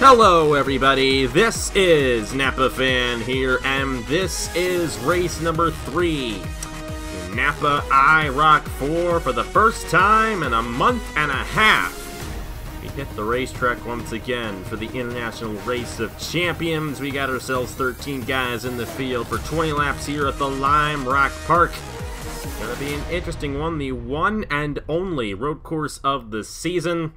Hello everybody, this is NAPA Fan here, and this is race number 3 in NAPA IROC 4 for the first time in a month and a half. We hit the racetrack once again for the International Race of Champions. We got ourselves 13 guys in the field for 20 laps here at the Lime Rock Park. Gonna be an interesting one, the one and only road course of the season.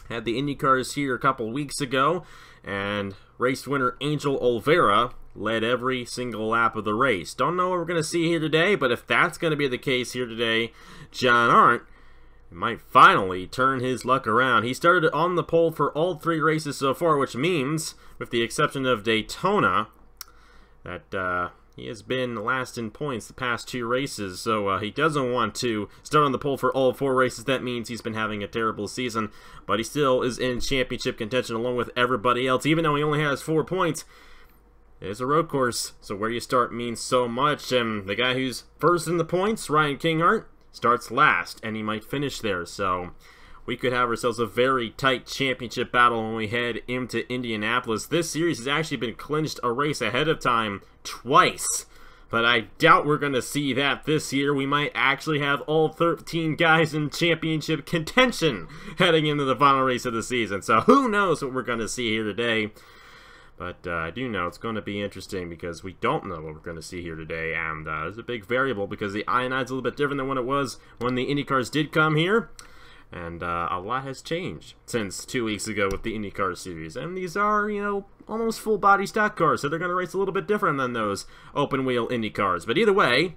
Had the IndyCars here a couple weeks ago, and race winner Angel Oliveira led every single lap of the race. Don't know what we're going to see here today, but if that's going to be the case here today, John Arndt might finally turn his luck around. He started on the pole for all 3 races so far, which means, with the exception of Daytona, that he has been last in points the past 2 races, so he doesn't want to start on the pole for all 4 races. That means he's been having a terrible season, but he still is in championship contention along with everybody else. Even though he only has 4 points, it's a road course, so where you start means so much. And the guy who's first in the points, Ryan Kinghart, starts last, and he might finish there, so we could have ourselves a very tight championship battle when we head into Indianapolis. This series has actually been clinched a race ahead of time twice, but I doubt we're going to see that this year. We might actually have all 13 guys in championship contention heading into the final race of the season, so who knows what we're going to see here today. But I do know it's going to be interesting because we don't know what we're going to see here today, and there's a big variable because the ionide's a little bit different than what it was when the IndyCars did come here. And a lot has changed since 2 weeks ago with the IROC Series. And these are, you know, almost full-body stock cars, so they're going to race a little bit different than those open-wheel Indy cars. But either way,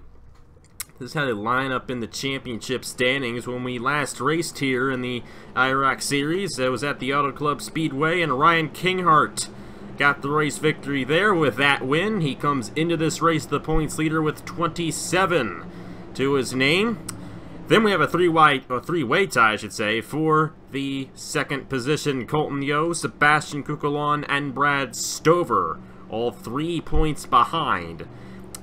this is how they line up in the championship standings. When we last raced here in the IROC Series, it was at the Auto Club Speedway, and Ryan Kinghart got the race victory there with that win. He comes into this race the points leader with 27 to his name. Then we have a three-way tie, I should say, for the second position. Colton Yeo, Sebastian Kukulon, and Brad Stover, all 3 points behind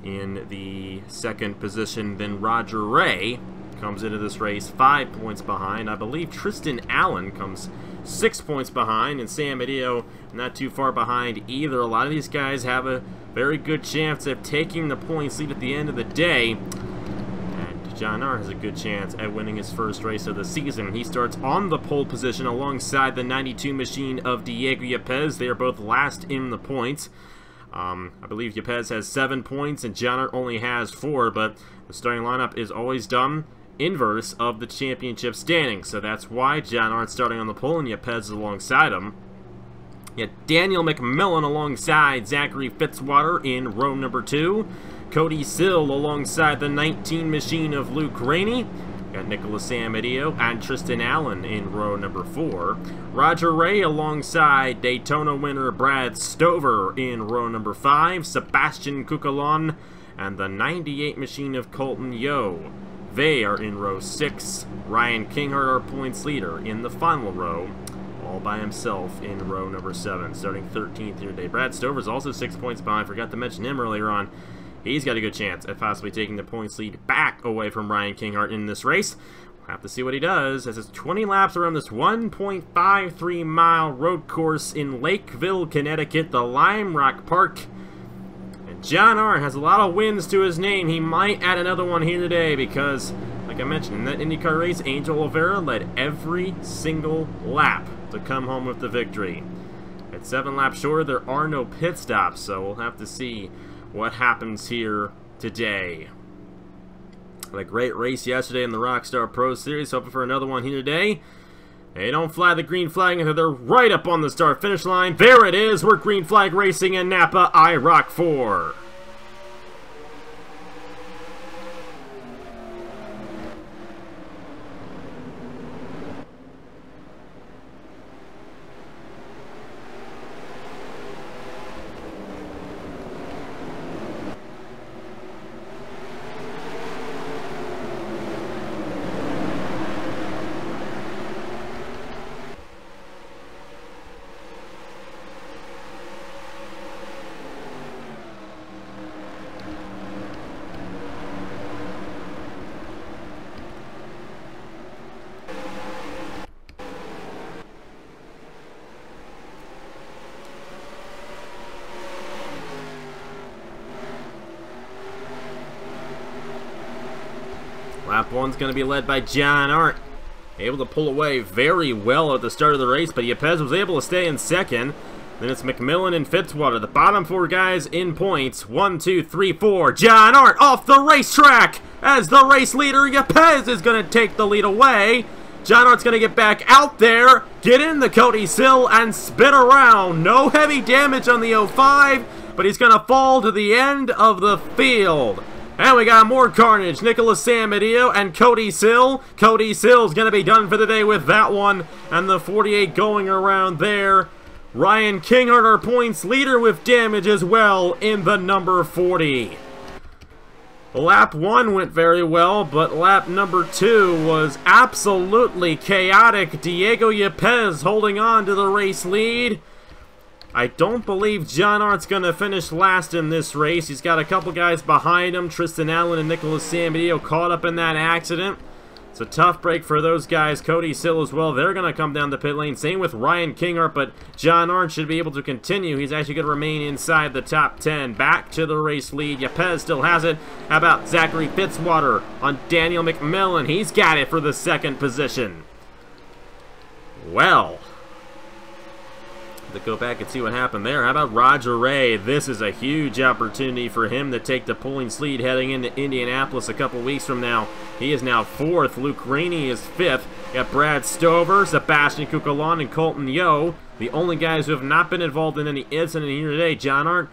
in the second position. Then Roger Ray comes into this race 5 points behind. I believe Tristan Allen comes 6 points behind, and Sam Adio not too far behind either. A lot of these guys have a very good chance of taking the points lead at the end of the day. John Arndt has a good chance at winning his first race of the season. He starts on the pole position alongside the 92 machine of Diego Yepes. They are both last in the points. I believe Yepes has 7 points and John Arndt only has 4, but the starting lineup is always done inverse of the championship standings. So that's why John Arndt's starting on the pole and Yepes is alongside him. You got Daniel McMillan alongside Zachary Fitzwater in row number 2. Cody Sill alongside the 19 machine of Luke Rainey. Got Nicholas Amadio and Tristan Allen in row number 4. Roger Ray alongside Daytona winner Brad Stover in row number 5. Sebastian Kukulon and the 98 machine of Colton Yeo. They are in row 6. Ryan Kinghart, our points leader, in the final row, all by himself in row number 7, starting 13th here today. Brad Stover is also 6 points behind. Forgot to mention him earlier on. He's got a good chance at possibly taking the points lead back away from Ryan Kinghart in this race. We'll have to see what he does, as it's 20 laps around this 1.53-mile road course in Lakeville, Connecticut, the Lime Rock Park. And John Arndt has a lot of wins to his name. He might add another one here today because, like I mentioned, in that IndyCar race, Angel Oliveira led every single lap to come home with the victory. At 7 laps shorter, there are no pit stops, so we'll have to see what happens here today. Had a great race yesterday in the Rockstar Pro Series. Hoping for another one here today. They don't fly the green flag until they're right up on the start finish line. There it is. We're green flag racing in NAPA IROC 4. Lap 1's going to be led by John Arndt. Able to pull away very well at the start of the race, but Yepez was able to stay in second. Then it's McMillan and Fitzwater, the bottom 4 guys in points. 1, 2, 3, 4. John Arndt off the racetrack as the race leader. Yepez is going to take the lead away. John Arndt's going to get back out there, get in the Cody Sill, and spin around. No heavy damage on the 05, but he's going to fall to the end of the field. And we got more carnage. Nicholas Samedillo and Cody Sill. Cody Sill's going to be done for the day with that one. And the 48 going around there. Ryan Kinghart, our points leader, with damage as well in the number 40. Lap 1 went very well, but lap number 2 was absolutely chaotic. Diego Yepez holding on to the race lead. I don't believe John Arndt's going to finish last in this race. He's got a couple guys behind him. Tristan Allen and Nicholas Samedillo caught up in that accident. It's a tough break for those guys. Cody Sill as well. They're going to come down the pit lane. Same with Ryan Kinghart, but John Arndt should be able to continue. He's actually going to remain inside the top 10. Back to the race lead. Yepez still has it. How about Zachary Fitzwater on Daniel McMillan? He's got it for the second position. Well, to go back and see what happened there. How about Roger Ray? This is a huge opportunity for him to take the points lead heading into Indianapolis a couple weeks from now. He is now 4th. Luke Rainey is 5th. Got Brad Stover, Sebastian Kukulon, and Colton Yo. The only guys who have not been involved in any incident here today. John Arndt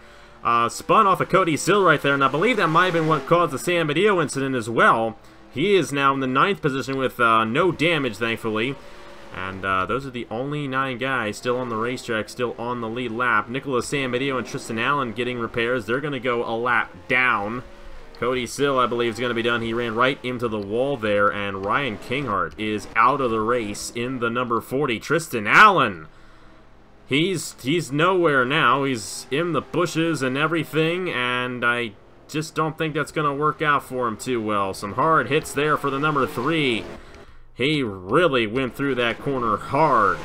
spun off of Cody Sill right there, and I believe that might have been what caused the Samedillo incident as well. He is now in the 9th position with no damage, thankfully. And those are the only 9 guys still on the racetrack, still on the lead lap. Nicholas Samedillo and Tristan Allen getting repairs. They're going to go a lap down. Cody Sill, I believe, is going to be done. He ran right into the wall there. And Ryan Kinghart is out of the race in the number 40. Tristan Allen, he's nowhere now. He's in the bushes and everything. And I just don't think that's going to work out for him too well. Some hard hits there for the number 3. He really went through that corner hard.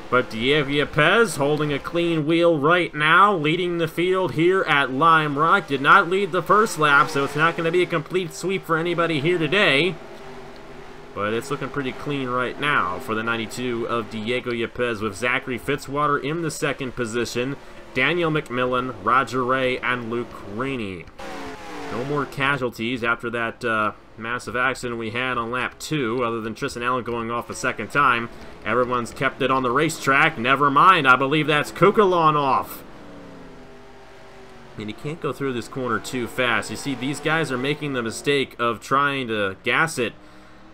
But Diego Yepez holding a clean wheel right now, leading the field here at Lime Rock. Did not lead the first lap, so it's not going to be a complete sweep for anybody here today. But it's looking pretty clean right now for the 92 of Diego Yepez, with Zachary Fitzwater in the 2nd position, Daniel McMillan, Roger Ray, and Luke Rainey. No more casualties after that massive accident we had on lap 2, other than Tristan Allen going off a 2nd time. Everyone's kept it on the racetrack. Never mind, I believe that's Kukulon off. And you can't go through this corner too fast. You see, these guys are making the mistake of trying to gas it,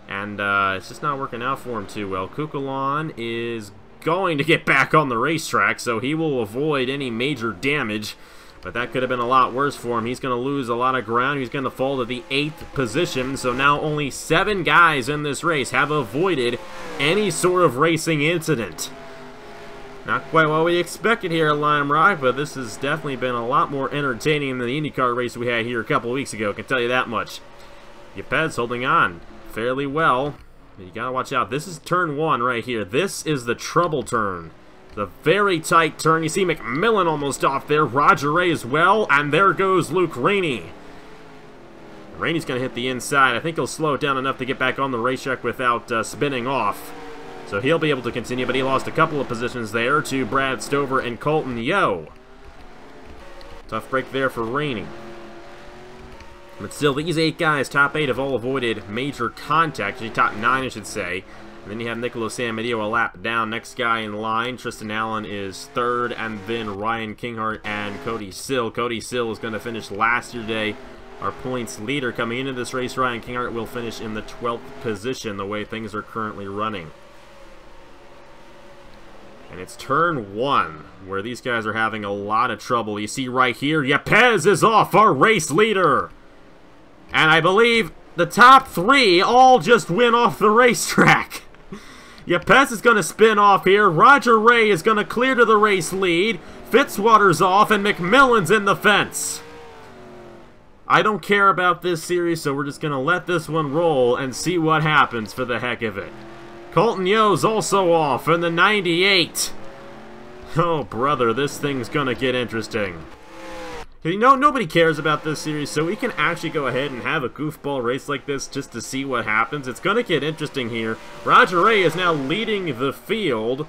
and it's just not working out for him too well. Kukulon is going to get back on the racetrack, so he will avoid any major damage. But that could have been a lot worse for him. He's going to lose a lot of ground. He's going to fall to the 8th position. So now only 7 guys in this race have avoided any sort of racing incident. Not quite what we expected here at Lime Rock, but this has definitely been a lot more entertaining than the IndyCar race we had here a couple weeks ago. I can tell you that much. Yepez holding on fairly well. But you got to watch out. This is turn 1 right here. This is the trouble turn. The very tight turn. You see McMillan almost off there. Roger Ray as well. And there goes Luke Rainey. Rainey's going to hit the inside. I think he'll slow it down enough to get back on the racetrack without spinning off. So he'll be able to continue, but he lost a couple of positions there to Brad Stover and Colton Yo. Tough break there for Rainey. But still, these 8 guys, top 8, have all avoided major contact. Actually, top 9, I should say. And then you have Nicholas Samedillo a lap down. Next guy in line, Tristan Allen, is 3rd, and then Ryan Kinghart and Cody Sill. Cody Sill is going to finish last year today. Our points leader coming into this race, Ryan Kinghart, will finish in the 12th position, the way things are currently running. And it's turn 1, where these guys are having a lot of trouble. You see right here, Yepez is off, our race leader. And I believe the top 3 all just went off the racetrack. Yepez is going to spin off here. Roger Ray is going to clear to the race lead. Fitzwater's off, and McMillan's in the fence. I don't care about this series, so we're just going to let this one roll and see what happens for the heck of it. Colton Yo's also off in the 98. Oh, brother, this thing's going to get interesting. You know, nobody cares about this series, so we can actually go ahead and have a goofball race like this just to see what happens. It's going to get interesting here. Roger Ray is now leading the field,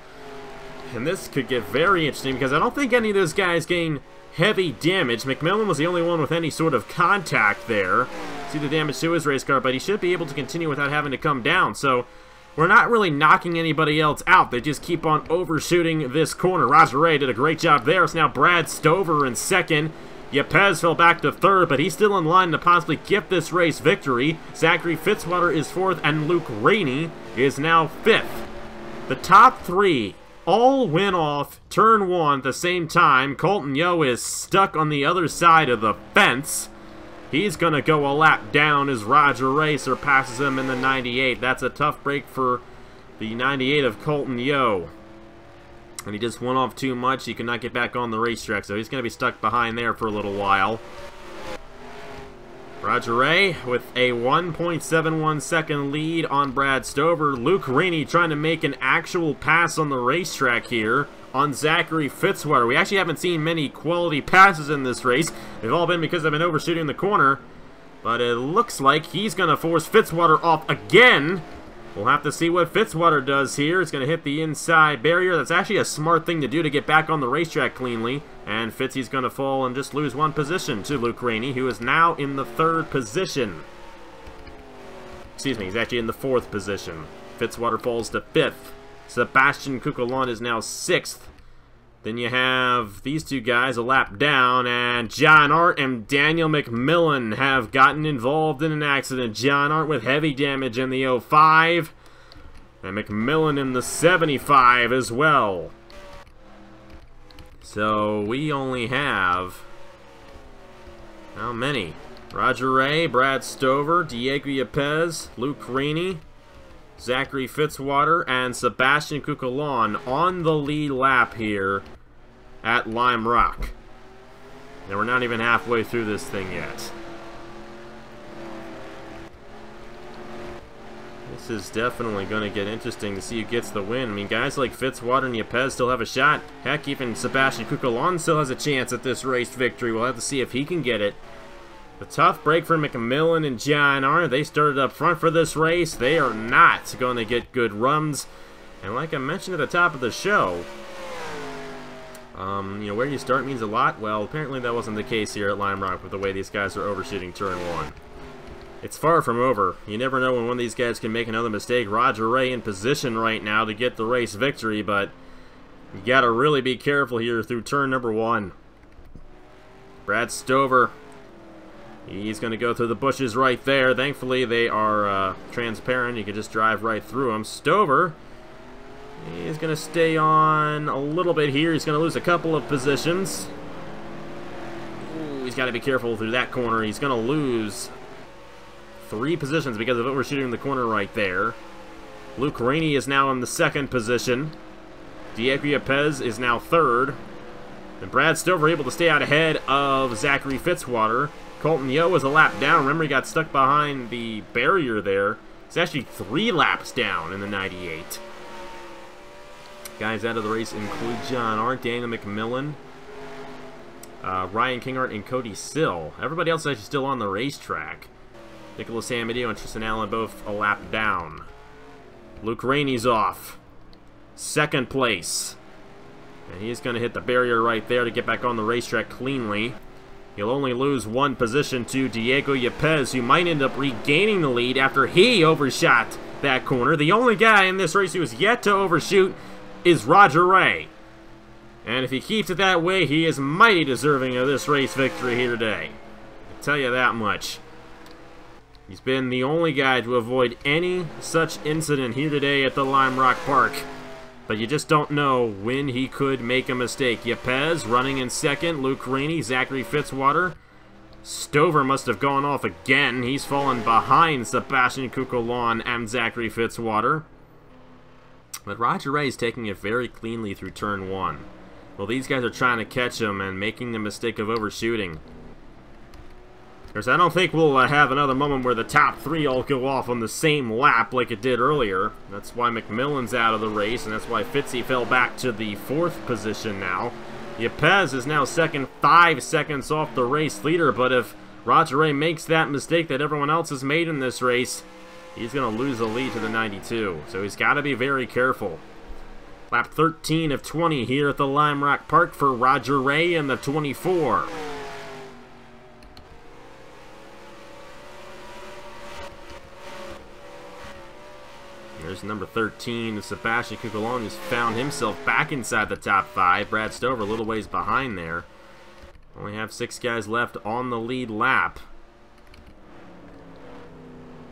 and this could get very interesting because I don't think any of those guys gain heavy damage. McMillan was the only one with any sort of contact there. See the damage to his race car, but he should be able to continue without having to come down, so we're not really knocking anybody else out. They just keep on overshooting this corner. Roger Ray did a great job there. It's now Brad Stover in second. Yepez fell back to third, but he's still in line to possibly get this race victory. Zachary Fitzwater is fourth, and Luke Rainey is now fifth. The top three all went off turn one at the same time. Colton Yo is stuck on the other side of the fence. He's going to go a lap down as Roger Ray surpasses him in the 98. That's a tough break for the 98 of Colton Yo. And he just went off too much. He could not get back on the racetrack, so he's going to be stuck behind there for a little while. Roger Ray with a 1.71 second lead on Brad Stover. Luke Rainey trying to make an actual pass on the racetrack here on Zachary Fitzwater. We actually haven't seen many quality passes in this race. They've all been because they've been overshooting the corner. But it looks like he's going to force Fitzwater off again. We'll have to see what Fitzwater does here. It's going to hit the inside barrier. That's actually a smart thing to do to get back on the racetrack cleanly. And Fitzy's going to fall and just lose one position to Luke Rainey, who is now in the third position. Excuse me, he's actually in the fourth position. Fitzwater falls to fifth. Sebastian Cucolon is now sixth. Then you have these two guys a lap down, and John Art and Daniel McMillan have gotten involved in an accident. John Art with heavy damage in the 05, and McMillan in the 75 as well. So we only have, how many? Roger Ray, Brad Stover, Diego Yepez, Luke Rainey, Zachary Fitzwater, and Sebastian Cucolon on the lead lap here at Lime Rock. And we're not even halfway through this thing yet. This is definitely going to get interesting to see who gets the win. I mean, guys like Fitzwater and Yepez still have a shot. Heck, even Sebastian Cucolon still has a chance at this race victory. We'll have to see if he can get it. The tough break for McMillan and John Art. They started up front for this race. They are not going to get good runs. And like I mentioned at the top of the show, you know, where you start means a lot. Well, apparently that wasn't the case here at Lime Rock with the way these guys are overshooting turn one. It's far from over. You never know when one of these guys can make another mistake. Roger Ray in position right now to get the race victory, but you got to really be careful here through turn number one. Brad Stover, he's going to go through the bushes right there. Thankfully, they are transparent. You can just drive right through them. Stover, he's going to stay on a little bit here. He's going to lose a couple of positions. Ooh, he's got to be careful through that corner. He's going to lose 3 positions because of overshooting the corner right there. Luke Rainey is now in the second position. Diego Yepez is now third. And Brad Stover able to stay out ahead of Zachary Fitzwater. Colton Yo is a lap down. Remember, he got stuck behind the barrier there. It's actually 3 laps down in the 98. Guys out of the race include John Art, Daniel McMillan, Ryan Kingart, and Cody Sill. Everybody else is actually still on the racetrack. Nicholas Amadio and Tristan Allen both a lap down. Luke Rainey's off. Second place. And he's going to hit the barrier right there to get back on the racetrack cleanly. He'll only lose 1 position to Diego Yepez, who might end up regaining the lead after he overshot that corner. The only guy in this race who is yet to overshoot is Roger Ray. And if he keeps it that way, he is mighty deserving of this race victory here today. I'll tell you that much. He's been the only guy to avoid any such incident here today at the Lime Rock Park. But you just don't know when he could make a mistake. Yepez running in second. Luke Rainey, Zachary Fitzwater. Stover must have gone off again. He's fallen behind Sebastian Cucolon and Zachary Fitzwater. But Roger Ray is taking it very cleanly through turn one. Well, these guys are trying to catch him and making the mistake of overshooting. Because I don't think we'll have another moment where the top 3 all go off on the same lap like it did earlier. That's why McMillan's out of the race, and that's why Fitzy fell back to the 4th position now. Yepes is now second, 5 seconds off the race leader, but if Roger Ray makes that mistake that everyone else has made in this race, he's going to lose the lead to the 92. So he's got to be very careful. Lap 13 of 20 here at the Lime Rock Park for Roger Ray in the 24. There's number 13, Sebastian Cuccolon, who's found himself back inside the top 5. Brad Stover a little ways behind there. Only have 6 guys left on the lead lap.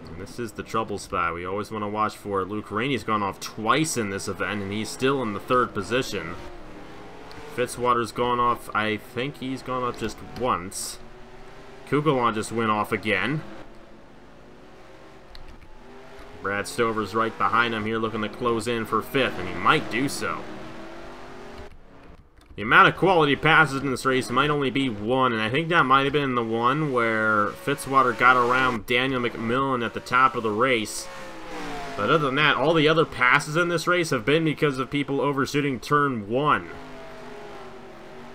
And this is the trouble spot we always want to watch for. Luke Rainey's gone off twice in this event, and he's still in the 3rd position. Fitzwater's gone off, I think he's gone off just once. Cuccolon just went off again. Brad Stover's right behind him here, looking to close in for 5th, and he might do so. The amount of quality passes in this race might only be 1, and I think that might have been the one where Fitzwater got around Daniel McMillan at the top of the race. But other than that, all the other passes in this race have been because of people overshooting turn 1.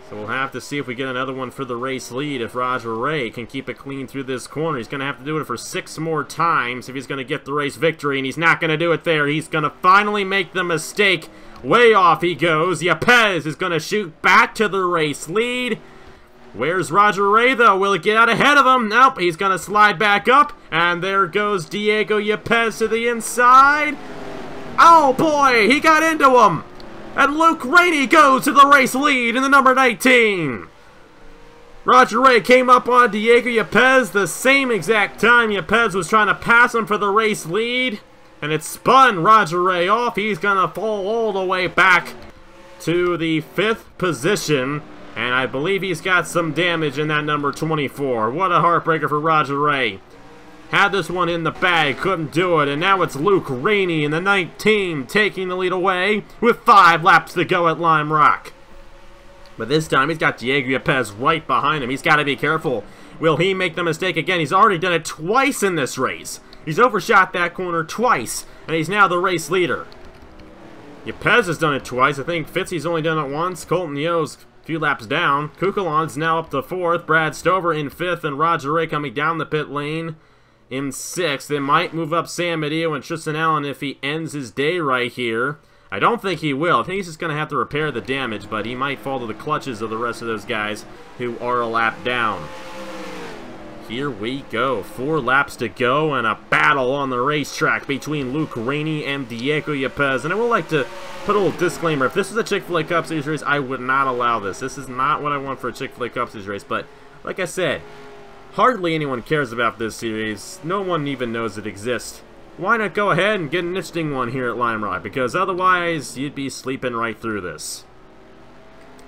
So we'll have to see if we get another one for the race lead. If Roger Ray can keep it clean through this corner, he's going to have to do it for 6 more times if he's going to get the race victory, and he's not going to do it there. He's going to finally make the mistake. Way off he goes. Yepes is going to shoot back to the race lead. Where's Roger Ray, though? Will it get out ahead of him? Nope, he's going to slide back up, and there goes Diego Yepes to the inside. Oh, boy, he got into him. And Luke Rainey goes to the race lead in the number 19. Roger Ray came up on Diego Yepes the same exact time Yepes was trying to pass him for the race lead. And it spun Roger Ray off. He's going to fall all the way back to the 5th position. And I believe he's got some damage in that number 24. What a heartbreaker for Roger Ray. Had this one in the bag, couldn't do it, and now it's Luke Rainey in the 19 taking the lead away with 5 laps to go at Lime Rock. But this time he's got Diego Yepes right behind him. He's got to be careful. Will he make the mistake again? He's already done it twice in this race. He's overshot that corner twice, and he's now the race leader. Yepes has done it twice. I think Fitzy's only done it once. Colton Yo's a few laps down. Cuccolon's now up to 4th. Brad Stover in 5th, and Roger Ray coming down the pit lane in 6th. They might move up Sam Medeo and Tristan Allen if he ends his day right here. I don't think he will. I think he's just going to have to repair the damage, but he might fall to the clutches of the rest of those guys who are a lap down. Here we go. 4 laps to go and a battle on the racetrack between Luke Rainey and Diego Yepes. And I would like to put a little disclaimer. If this is a Chick-fil-A Cup Series race, I would not allow this. This is not what I want for a Chick-fil-A Cup Series race. But like I said, hardly anyone cares about this series. No one even knows it exists. Why not go ahead and get an interesting one here at Lime Rock? Because otherwise, you'd be sleeping right through this.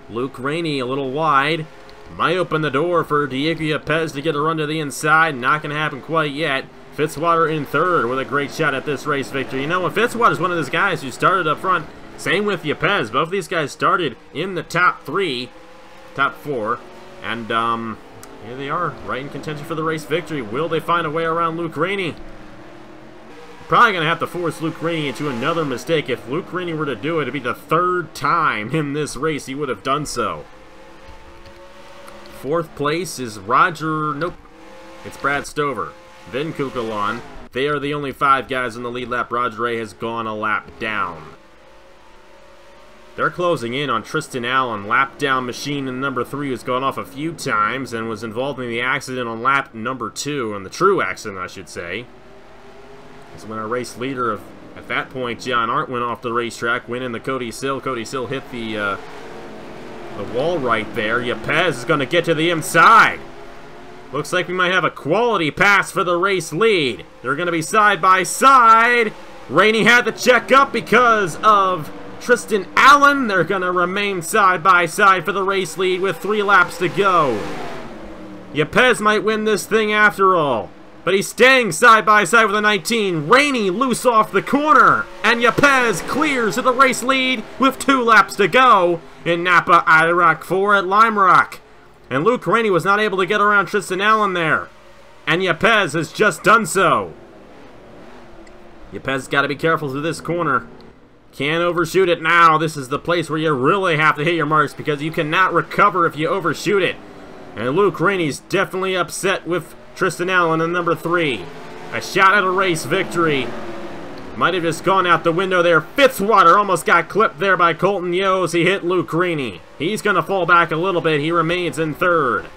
Luke Rainey a little wide. Might open the door for Diego Yepes to get a run to the inside. Not going to happen quite yet. Fitzwater in 3rd with a great shot at this race victory. You know, when Fitzwater's one of those guys who started up front, same with Yepes. Both of these guys started in the top 4. And, here they are, right in contention for the race victory. Will they find a way around Luke Rainey? Probably going to have to force Luke Rainey into another mistake. If Luke Rainey were to do it, it'd be the 3rd time in this race he would have done so. 4th place is nope, it's Brad Stover. Then Cuccolon. They are the only 5 guys in the lead lap. Roger Ray has gone a lap down. They're closing in on Tristan Allen, lap down machine in number 3, who's gone off a few times and was involved in the accident on lap number 2, and the true accident, I should say. Is when our race leader at that point, John Arndt, went off the racetrack, went in the Cody Sill. Cody Sill hit the wall right there. Yepes is going to get to the inside. Looks like we might have a quality pass for the race lead. They're going to be side by side. Rainey had to check up because of Tristan Allen. They're going to remain side by side for the race lead with 3 laps to go. Yepes might win this thing after all, but he's staying side by side with a 19. Rainey loose off the corner, and Yepes clears to the race lead with 2 laps to go in NAPA IROC 4 at Lime Rock. And Luke Rainey was not able to get around Tristan Allen there, and Yepes has just done so. Yepes got to be careful through this corner. Can't overshoot it now. This is the place where you really have to hit your marks because you cannot recover if you overshoot it. And Luke Rainey's definitely upset with Tristan Allen in number 3. A shot at a race victory. Might have just gone out the window there. Fitzwater almost got clipped there by Colton Yos. He hit Luke Rainey. He's going to fall back a little bit. He remains in 3rd.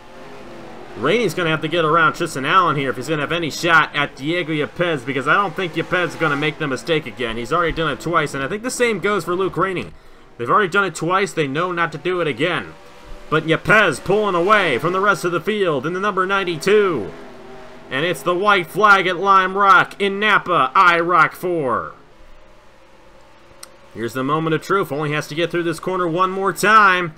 Rainey's going to have to get around Tristan Allen here if he's going to have any shot at Diego Yepez, because I don't think Yepez is going to make the mistake again. He's already done it twice, and I think the same goes for Luke Rainey. They've already done it twice. They know not to do it again. But Yepez pulling away from the rest of the field in the number 92. And it's the white flag at Lime Rock in Napa, IROC 4. Here's the moment of truth. Only has to get through this corner one more time.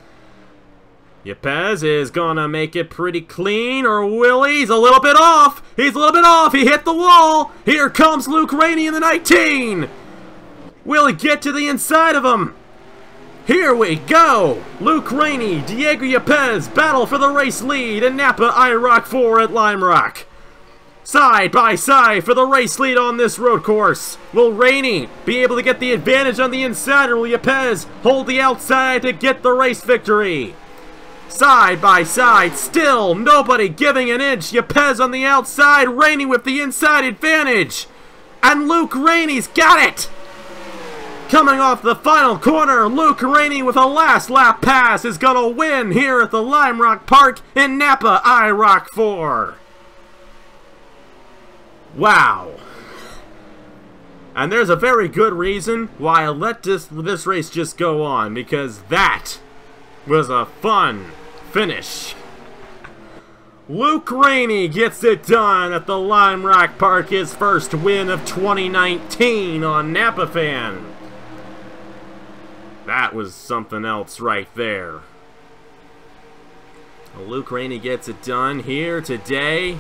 Yepez is gonna make it pretty clean, or will he? He's a little bit off. He's a little bit off. He hit the wall. Here comes Luke Rainey in the 19. Will he get to the inside of him? Here we go! Luke Rainey, Diego Yepez battle for the race lead in Napa IROC 4 at Lime Rock. Side by side for the race lead on this road course. Will Rainey be able to get the advantage on the inside, or will Yepez hold the outside to get the race victory? Side by side, still nobody giving an inch. Yepez on the outside, Rainey with the inside advantage. And Luke Rainey's got it! Coming off the final corner, Luke Rainey with a last lap pass is gonna win here at the Lime Rock Park in Napa IROC 4. Wow. And there's a very good reason why I let this race just go on, because that was a fun finish. Luke Rainey gets it done at the Lime Rock Park, his first win of 2019 on Napa Fan. That was something else right there. Luke Rainey gets it done here today.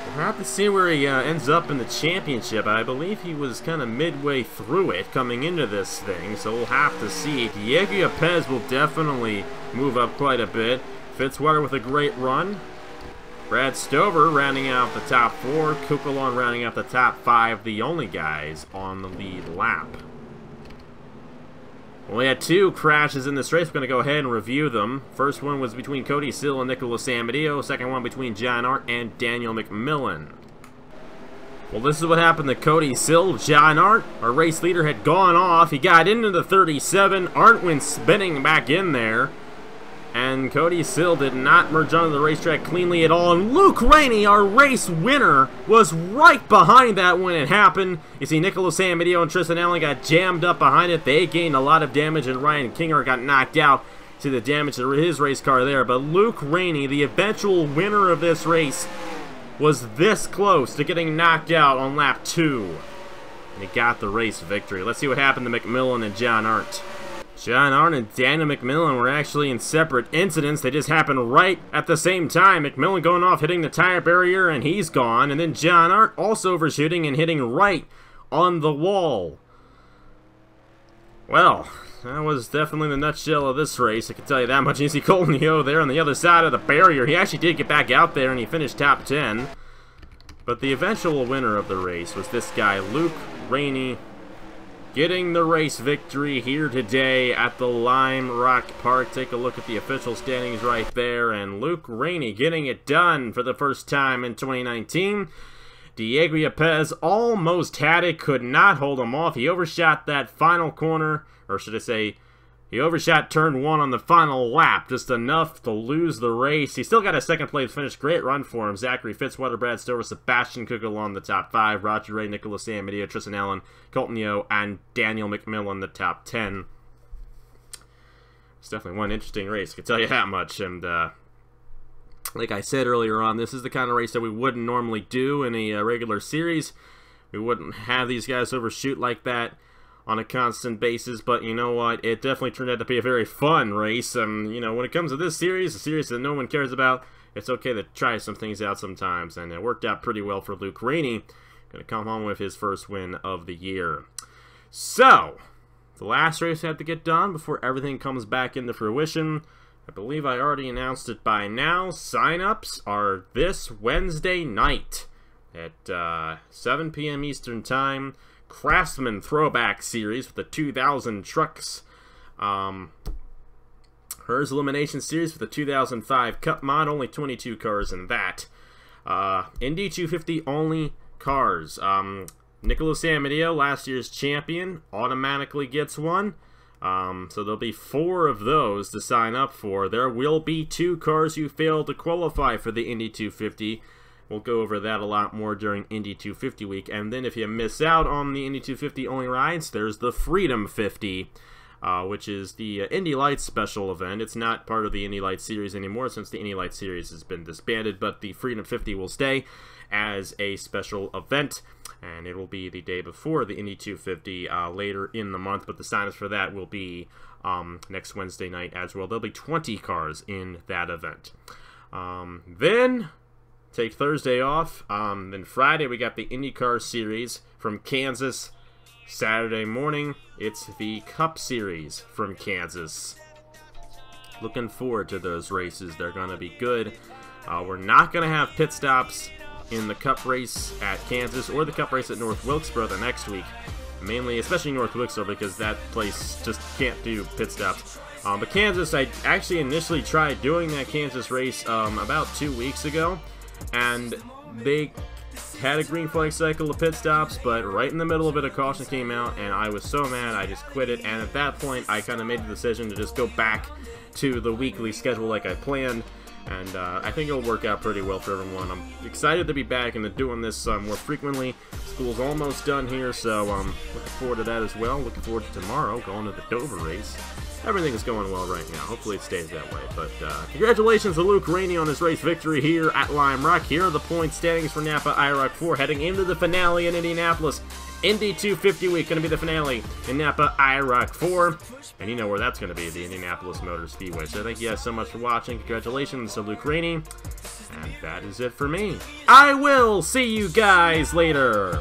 We'll have to see where he ends up in the championship. I believe he was kind of midway through it coming into this thing, so we'll have to see. Diego Yepez will definitely move up quite a bit. Fitzwater with a great run. Brad Stover rounding out the top 4. Kukulon rounding out the top 5, the only guys on the lead lap. We had 2 crashes in this race. We're going to go ahead and review them. First one was between Cody Sill and Nicholas Amadio. Second one between John Arndt and Daniel McMillan. Well, this is what happened to Cody Sill. John Arndt, our race leader, had gone off. He got into the 37. Arndt went spinning back in there. And Cody Sill did not merge onto the racetrack cleanly at all. And Luke Rainey, our race winner, was right behind that when it happened. You see Nicholas Amadio and Tristan Allen got jammed up behind it. They gained a lot of damage, and Ryan Kinger got knocked out. See the damage to his race car there. But Luke Rainey, the eventual winner of this race, was this close to getting knocked out on lap 2. And he got the race victory. Let's see what happened to McMillan and John Arndt. John Arndt and Daniel McMillan were actually in separate incidents. They just happened right at the same time. McMillan going off, hitting the tire barrier, and he's gone. And then John Arndt also overshooting and hitting right on the wall. Well, that was definitely the nutshell of this race. I can tell you that much. You see Colton Yo there on the other side of the barrier. He actually did get back out there, and he finished top 10. But the eventual winner of the race was this guy, Luke Rainey, getting the race victory here today at the Lime Rock Park. Take a look at the official standings right there, and Luke Rainey getting it done for the first time in 2019. Diego Yepez almost had it, could not hold him off. He overshot that final corner, or should I say, he overshot turn 1 on the final lap, just enough to lose the race. He still got a second place finish. Great run for him. Zachary Fitzwater, Brad Stover, Sebastian Kukulon, the top 5. Roger Ray, Nicholas Amadio, Tristan Allen, Colton Yo, and Daniel McMillan, the top 10. It's definitely one interesting race, I can tell you that much. And like I said earlier on, this is the kind of race that we wouldn't normally do in a regular series. We wouldn't have these guys overshoot like that on a constant basis, but you know what, it definitely turned out to be a very fun race. You know, when it comes to this series, a series that no one cares about, it's okay to try some things out sometimes, and it worked out pretty well for Luke Rainey. Gonna come home with his first win of the year. So, the last race had to get done before everything comes back into fruition. I believe I already announced it by now. Sign-ups are this Wednesday night at 7 p.m. Eastern Time. Craftsman Throwback Series with the 2000 trucks. Hers Elimination Series with the 2005 Cup mod, only 22 cars in that. Indy 250 only cars. Nicholas Amedeo, last year's champion, automatically gets one. So there'll be 4 of those to sign up for. There will be 2 cars who fail to qualify for the Indy 250. We'll go over that a lot more during Indy 250 week. And then if you miss out on the Indy 250 only rides, there's the Freedom 50, which is the Indy Lights special event. It's not part of the Indy Lights series anymore since the Indy Lights series has been disbanded, but the Freedom 50 will stay as a special event, and it will be the day before the Indy 250 later in the month, but the sign-ups for that will be next Wednesday night as well. There'll be 20 cars in that event. Then take Thursday off. Then Friday we got the IndyCar Series from Kansas. Saturday morning, it's the Cup Series from Kansas. Looking forward to those races. They're going to be good. We're not going to have pit stops in the Cup race at Kansas or the Cup race at North Wilkesboro the next week. Mainly, especially North Wilkesboro, because that place just can't do pit stops. But Kansas, I actually initially tried doing that Kansas race about 2 weeks ago, and they had a green flag cycle of pit stops, but right in the middle of it, a caution came out, and I was so mad I just quit it. And at that point, I kind of made the decision to just go back to the weekly schedule like I planned, and I think it'll work out pretty well for everyone. I'm excited to be back and doing this more frequently. School's almost done here, so looking forward to that as well. Looking forward to tomorrow, going to the Dover race. Everything is going well right now. Hopefully it stays that way. But congratulations to Luke Rainey on his race victory here at Lime Rock. Here are the point standings for NAPA IROC 4 heading into the finale in Indianapolis. Indy 250 week, going to be the finale in NAPA IROC 4. And you know where that's going to be, the Indianapolis Motor Speedway. So thank you guys so much for watching. Congratulations to Luke Rainey. And that is it for me. I will see you guys later.